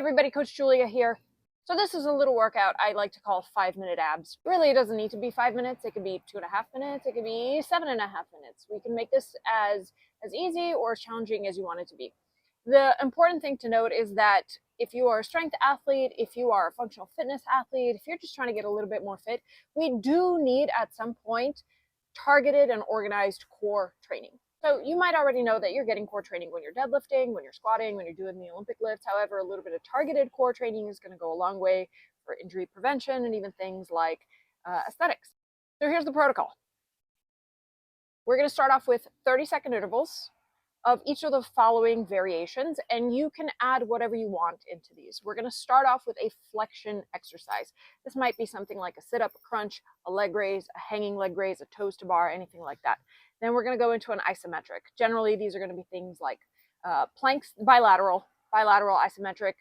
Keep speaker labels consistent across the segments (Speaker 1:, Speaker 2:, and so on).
Speaker 1: Everybody, Coach Julia here. So this is a little workout I like to call 5-minute abs. Really, it doesn't need to be 5 minutes. It could be 2.5 minutes. It could be 7.5 minutes. We can make this as easy or as challenging as you want it to be. The important thing to note is that if you are a strength athlete, if you are a functional fitness athlete, if you're just trying to get a little bit more fit, we do need at some point targeted and organized core training. So you might already know that you're getting core training when you're deadlifting, when you're squatting, when you're doing the Olympic lifts. However, a little bit of targeted core training is going to go a long way for injury prevention and even things like aesthetics. So here's the protocol. We're going to start off with 30-second intervals of each of the following variations, and you can add whatever you want into these. We're going to start off with a flexion exercise. This might be something like a sit-up, a crunch, a leg raise, a hanging leg raise, a toes to bar, anything like that. Then we're going to go into an isometric. Generally, these are going to be things like planks, bilateral, isometric,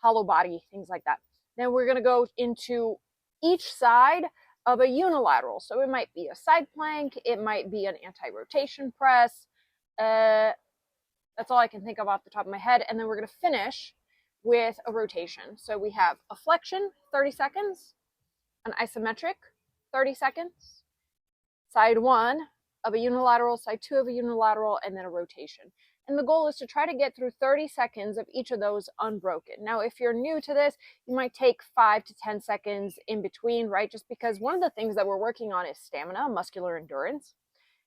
Speaker 1: hollow body, things like that. Then we're going to go into each side of a unilateral. So it might be a side plank, it might be an anti-rotation press. That's all I can think of off the top of my head. And then we're going to finish with a rotation. So we have a flexion, 30 seconds, an isometric, 30 seconds, side one of a unilateral, side two of a unilateral, and then a rotation. And the goal is to try to get through 30 seconds of each of those unbroken. Now, if you're new to this, you might take 5 to 10 seconds in between, right? Just because one of the things that we're working on is stamina, muscular endurance.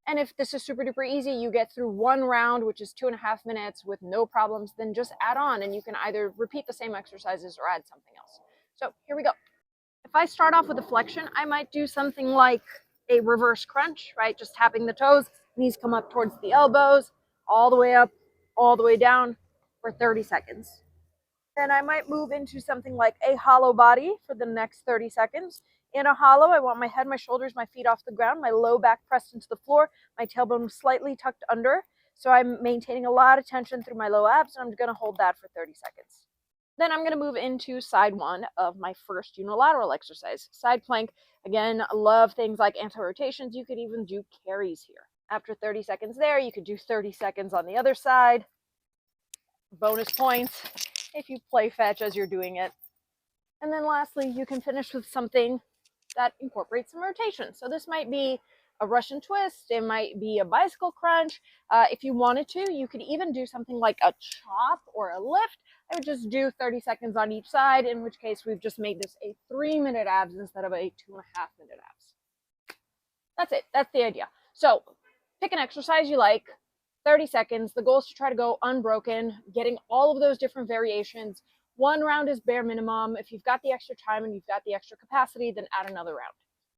Speaker 1: And if this is super duper easy, you get through one round, which is 2.5 minutes with no problems, then just add on and you can either repeat the same exercises or add something else. So here we go. If I start off with a flexion, I might do something like a reverse crunch, right? Just tapping the toes, knees come up towards the elbows, all the way up, all the way down for 30 seconds. Then I might move into something like a hollow body for the next 30 seconds. In a hollow, I want my head, my shoulders, my feet off the ground, my low back pressed into the floor, my tailbone slightly tucked under. So I'm maintaining a lot of tension through my low abs, and I'm going to hold that for 30 seconds. Then I'm going to move into side one of my first unilateral exercise. Side plank, again, I love things like anti-rotations. You could even do carries here. After 30 seconds there, you could do 30 seconds on the other side. Bonus points if you play fetch as you're doing it. And then lastly, you can finish with something that incorporates some rotation. So this might be a Russian twist, it might be a bicycle crunch. If you wanted to, you could even do something like a chop or a lift. I would just do 30 seconds on each side, in which case we've just made this a 3-minute abs instead of a 2.5-minute abs. That's it, that's the idea. So pick an exercise you like, 30 seconds. The goal is to try to go unbroken, getting all of those different variations. One round is bare minimum. If you've got the extra time and you've got the extra capacity, then add another round.